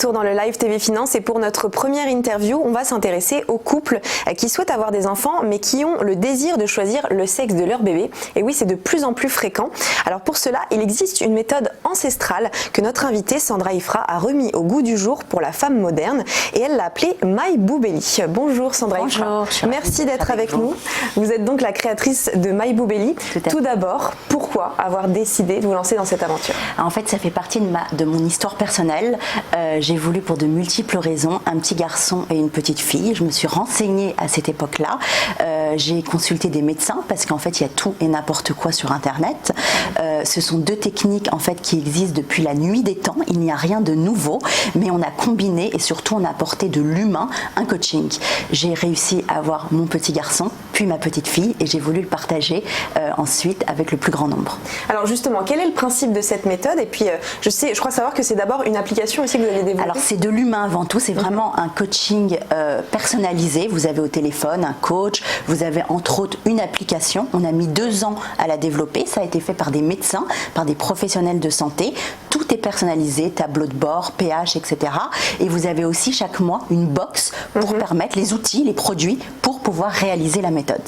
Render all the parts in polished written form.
retour dans le Live TV Finance et pour notre première interview, on va s'intéresser aux couples qui souhaitent avoir des enfants mais qui ont le désir de choisir le sexe de leur bébé. Et oui, c'est de plus en plus fréquent. Alors pour cela, il existe une méthode ancestrale que notre invitée Sandra Ifra a remis au goût du jour pour la femme moderne et elle l'a appelée My Boo Belly. Bonjour Sandra Ifra. Bonjour. Merci d'être avec nous. Vous êtes donc la créatrice de My Boo Belly. Tout d'abord, pourquoi avoir décidé de vous lancer dans cette aventure? En fait, ça fait partie de mon histoire personnelle. J'ai voulu pour de multiples raisons un petit garçon et une petite fille. Je me suis renseignée à cette époque-là. J'ai consulté des médecins parce qu'en fait, il y a tout et n'importe quoi sur Internet. Ce sont deux techniques en fait qui existent depuis la nuit des temps. Il n'y a rien de nouveau, mais on a combiné et surtout on a apporté de l'humain, un coaching. J'ai réussi à avoir mon petit garçon, puis ma petite fille, et j'ai voulu le partager ensuite avec le plus grand nombre. Alors justement, quel est le principe de cette méthode? Et puis je crois savoir que c'est d'abord une application aussi que vous avez développée. Alors c'est de l'humain avant tout, c'est vraiment un coaching personnalisé. Vous avez au téléphone un coach, vous avez entre autres une application. On a mis 2 ans à la développer, ça a été fait par des médecins, par des professionnels de santé. Tout est personnalisé, tableau de bord, pH, etc. Et vous avez aussi chaque mois une box pour permettre les outils, les produits pour pouvoir réaliser la méthode.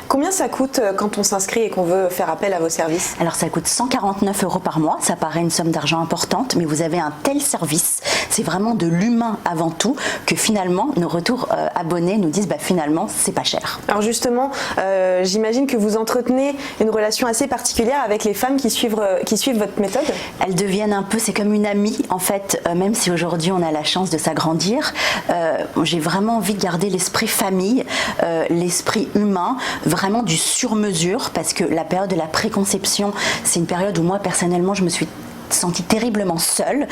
Combien ça coûte quand on s'inscrit et qu'on veut faire appel à vos services? Alors ça coûte 149 € par mois, ça paraît une somme d'argent importante, mais vous avez un tel service, c'est vraiment de l'humain avant tout, que finalement nos retours abonnés nous disent finalement c'est pas cher. Alors justement, j'imagine que vous entretenez une relation assez particulière avec les femmes qui suivent votre méthode. Elles deviennent un peu, c'est comme une amie en fait, même si aujourd'hui on a la chance de s'agrandir, j'ai vraiment envie de garder l'esprit famille, l'esprit humain, vraiment du sur-mesure, parce que la période de la préconception, c'est une période où moi personnellement je me suis sentie terriblement seule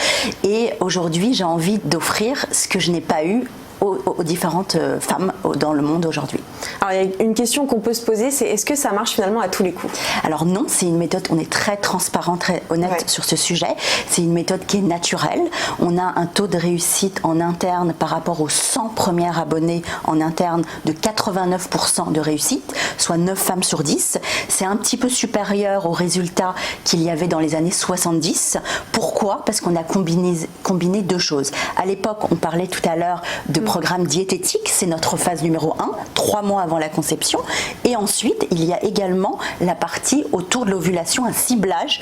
et aujourd'hui j'ai envie d'offrir ce que je n'ai pas eu aux différentes femmes dans le monde aujourd'hui. Alors il y a une question qu'on peut se poser, c'est est-ce que ça marche finalement à tous les coups? Alors non, c'est une méthode, on est très transparent, très honnête sur ce sujet. C'est une méthode qui est naturelle. On a un taux de réussite en interne par rapport aux 100 premiers abonnés en interne de 89% de réussite, soit 9 femmes sur 10. C'est un petit peu supérieur aux résultats qu'il y avait dans les années 70. Pourquoi? Parce qu'on a combiné 2 choses. À l'époque, on parlait tout à l'heure de programme diététique, c'est notre phase numéro 1, 3 mois avant la conception. Et ensuite, il y a également la partie autour de l'ovulation, un ciblage.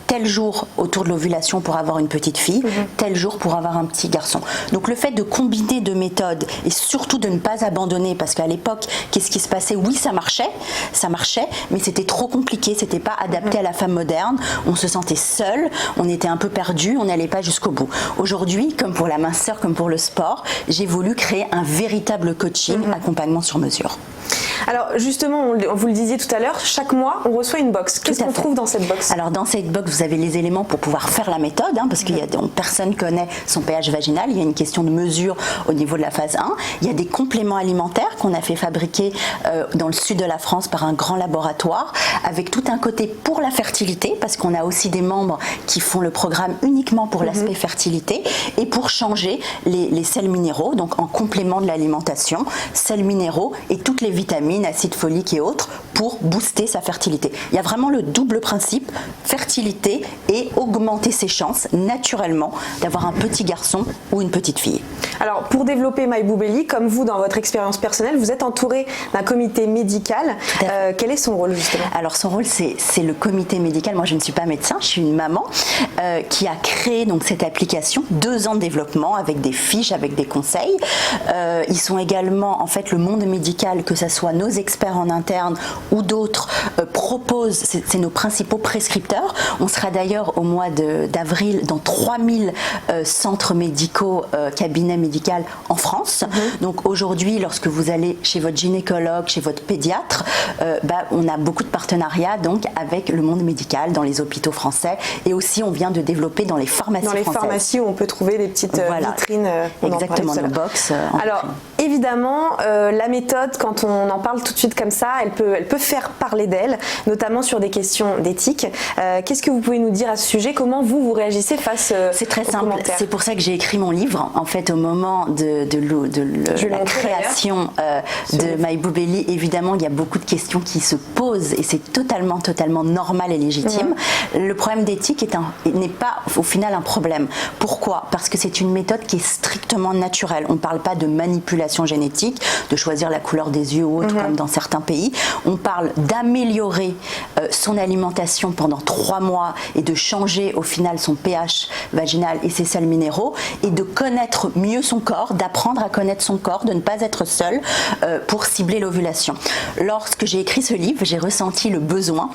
Tel jour autour de l'ovulation pour avoir une petite fille, tel jour pour avoir un petit garçon. Donc le fait de combiner 2 méthodes et surtout de ne pas abandonner, parce qu'à l'époque, qu'est-ce qui se passait? Oui, ça marchait, mais c'était trop compliqué, c'était pas adapté à la femme moderne, on se sentait seul, on était un peu perdu, on n'allait pas jusqu'au bout. Aujourd'hui, comme pour la minceur, comme pour le sport, j'ai voulu créer un véritable coaching, accompagnement sur mesure. Alors justement, vous le disiez tout à l'heure, chaque mois on reçoit une box. Qu'est-ce qu'on trouve dans cette box? Alors dans cette box, vous avez les éléments pour pouvoir faire la méthode, parce qu'il y a personne connaît son pH vaginal, il y a une question de mesure au niveau de la phase 1. Il y a des compléments alimentaires qu'on a fait fabriquer dans le sud de la France par un grand laboratoire, avec tout un côté pour la fertilité, parce qu'on a aussi des membres qui font le programme uniquement pour l'aspect fertilité, et pour changer les sels minéraux, donc en complément de l'alimentation, sels minéraux et toutes les vitamines, acides foliques et autres, pour booster sa fertilité. Il y a vraiment le double principe, fertilité et augmenter ses chances naturellement d'avoir un petit garçon ou une petite fille. Alors pour développer My Boo Belly, comme vous dans votre expérience personnelle, vous êtes entouré d'un comité médical. Quel est son rôle justement? Alors son rôle c'est le comité médical. Moi je ne suis pas médecin, je suis une maman qui a créé donc cette application, 2 ans de développement avec des fiches, avec des conseils. Ils sont également en fait le monde médical, que ce soit nos experts en interne ou d'autres, proposent, c'est nos principaux prescripteurs. On sera d'ailleurs au mois d'avril dans 3000 centres médicaux, cabinets médicaux en France. Donc aujourd'hui, lorsque vous allez chez votre gynécologue, chez votre pédiatre, on a beaucoup de partenariats donc avec le monde médical dans les hôpitaux français, et aussi on vient de développer dans les pharmacies françaises. Dans les pharmacies où on peut trouver des petites vitrines. Exactement, nos box. Alors, évidemment, la méthode, quand on en parle tout de suite comme ça, elle peut faire parler d'elle, notamment sur des questions d'éthique. Qu'est-ce que vous pouvez nous dire à ce sujet? Comment vous réagissez face C'est très aux simple. commentaires? C'est pour ça que j'ai écrit mon livre. En fait, au moment de la création de My Boubelli, évidemment, il y a beaucoup de questions qui se posent et c'est totalement normal et légitime. Le problème d'éthique n'est pas au final un problème. Pourquoi? Parce que c'est une méthode qui est strictement naturelle. On ne parle pas de manipulation génétique, de choisir la couleur des yeux ou autre comme dans certains pays. On parle d'améliorer son alimentation pendant 3 mois et de changer au final son pH vaginal et ses sels minéraux et de connaître mieux son corps, d'apprendre à connaître son corps, de ne pas être seul pour cibler l'ovulation. Lorsque j'ai écrit ce livre, j'ai ressenti le besoin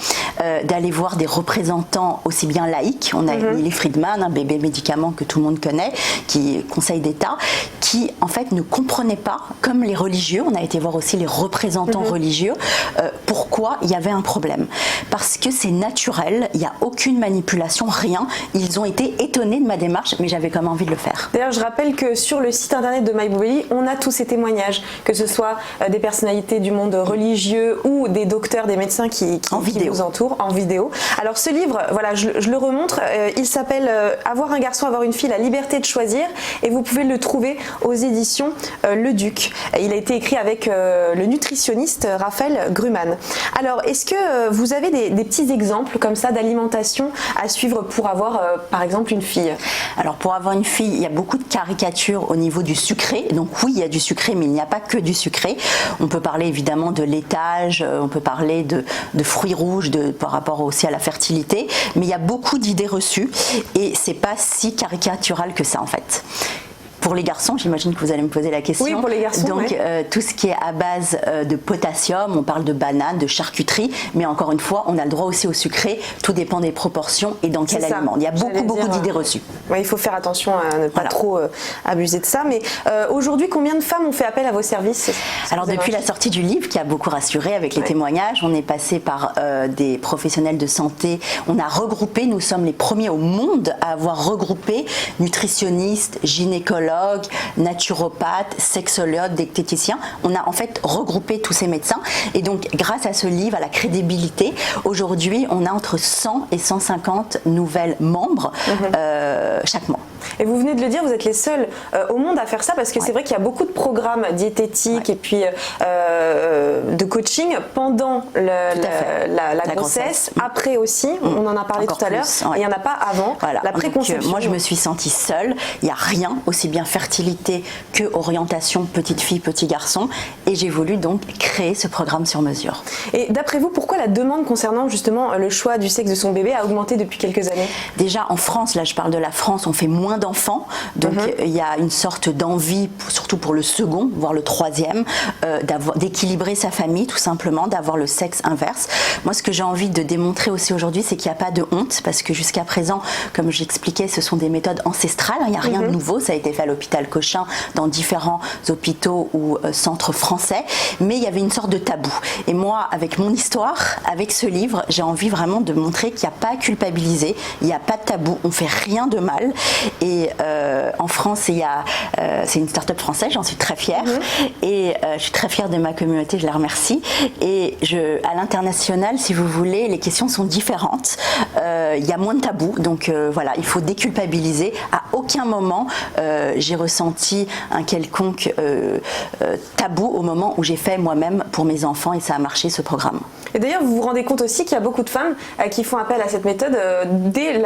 d'aller voir des représentants aussi bien laïcs. On a Millie Friedman, un bébé médicament que tout le monde connaît, qui est Conseil d'État, qui en fait ne comprenait pas, comme les religieux, on a été voir aussi les représentants religieux, pourquoi il y avait un problème. Parce que c'est naturel, il n'y a aucune manipulation, rien. Ils ont été étonnés de ma démarche, mais j'avais comme envie de le faire. D'ailleurs, je rappelle que sur le site internet de My Boubelli, on a tous ces témoignages, que ce soit des personnalités du monde religieux ou des docteurs, des médecins qui vous entourent en vidéo. Alors ce livre, voilà, je le remontre, il s'appelle Avoir un garçon, avoir une fille, la liberté de choisir, et vous pouvez le trouver aux éditions Le Duc. Il a été écrit avec le nutritionniste Raphaël Gruman. Alors, est-ce que vous avez des petits exemples comme ça d'alimentation à suivre pour avoir par exemple une fille? Alors pour avoir une fille, il y a beaucoup de caricatures au niveau du sucré. Donc oui, il y a du sucré, mais il n'y a pas que du sucré. On peut parler évidemment de laitage, on peut parler de fruits rouges par rapport aussi à la fertilité, mais il y a beaucoup d'idées reçues et c'est pas si caricatural que ça en fait. Pour les garçons, j'imagine que vous allez me poser la question. Oui, pour les garçons. Donc, tout ce qui est à base de potassium, on parle de bananes, de charcuterie, mais encore une fois, on a le droit aussi au sucré. Tout dépend des proportions et dans quel aliment. Il y a beaucoup d'idées reçues. Ouais, il faut faire attention à ne pas trop abuser de ça. Mais aujourd'hui, combien de femmes ont fait appel à vos services? Alors, depuis la sortie du livre, qui a beaucoup rassuré avec les témoignages, on est passé par des professionnels de santé. On a regroupé, nous sommes les premiers au monde à avoir regroupé nutritionnistes, gynécologues, naturopathes, sexologues, diététiciens. On a en fait regroupé tous ces médecins et donc grâce à ce livre, à la crédibilité, aujourd'hui on a entre 100 et 150 nouvelles membres chaque mois. Et vous venez de le dire, vous êtes les seuls au monde à faire ça parce que c'est vrai qu'il y a beaucoup de programmes diététiques et puis de coaching pendant la grossesse, après aussi, on en a parlé tout à l'heure, et il n'y en a pas avant, la préconception. Moi je me suis sentie seule, il n'y a rien, aussi bien fertilité que orientation petite fille, petit garçon, et j'ai voulu donc créer ce programme sur mesure. Et d'après vous, pourquoi la demande concernant justement le choix du sexe de son bébé a augmenté depuis quelques années? Déjà en France, là je parle de la France, on fait moins d'enfants, donc il y a une sorte d'envie, surtout pour le second, voire le troisième, d'équilibrer sa famille tout simplement, d'avoir le sexe inverse. Moi ce que j'ai envie de démontrer aussi aujourd'hui, c'est qu'il n'y a pas de honte, parce que jusqu'à présent, comme j'expliquais, ce sont des méthodes ancestrales, il n'y a rien de nouveau, ça a été fait à l'hôpital Cochin, dans différents hôpitaux ou centres français, mais il y avait une sorte de tabou. Et moi, avec mon histoire, avec ce livre, j'ai envie vraiment de montrer qu'il n'y a pas à culpabiliser, il n'y a pas de tabou, on fait rien de mal. Et en France, c'est une start-up française, j'en suis très fière. Et je suis très fière de ma communauté, je la remercie. Et à l'international, si vous voulez, les questions sont différentes. Il y a moins de tabous, donc voilà, il faut déculpabiliser. À aucun moment, j'ai ressenti un quelconque tabou au moment où j'ai fait moi-même pour mes enfants et ça a marché ce programme. Et d'ailleurs, vous vous rendez compte aussi qu'il y a beaucoup de femmes qui font appel à cette méthode dès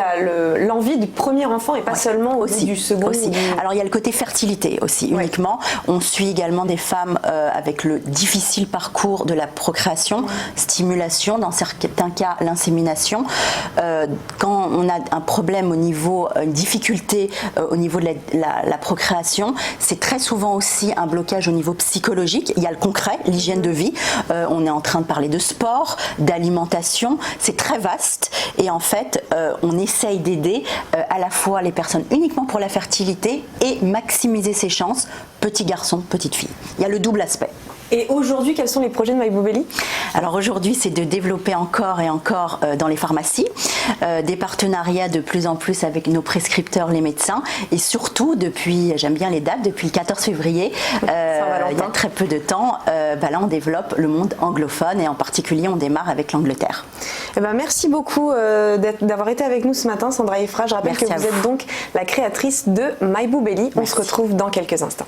l'envie du premier enfant et pas seulement aussi du second. Aussi. Alors il y a le côté fertilité aussi uniquement. On suit également des femmes avec le difficile parcours de la procréation, stimulation, dans certains cas l'insémination. Quand on a un problème au niveau, une difficulté au niveau de la procréation, c'est très souvent aussi un blocage au niveau psychologique. Il y a le concret, l'hygiène de vie. On est en train de parler de sport, d'alimentation. C'est très vaste et en fait, on essaye d'aider à la fois les personnes uniquement pour la fertilité et maximiser ses chances, petit garçon, petite fille. Il y a le double aspect. Et aujourd'hui, quels sont les projets de My Boo Belly? Alors aujourd'hui, c'est de développer encore et encore dans les pharmacies, des partenariats de plus en plus avec nos prescripteurs, les médecins, et surtout depuis, j'aime bien les dates, depuis le 14 février, il y a très peu de temps, là on développe le monde anglophone et en particulier on démarre avec l'Angleterre. Eh ben, merci beaucoup d'avoir été avec nous ce matin, Sandra Effra. Je rappelle que vous êtes donc la créatrice de My Boo Belly. On se retrouve dans quelques instants.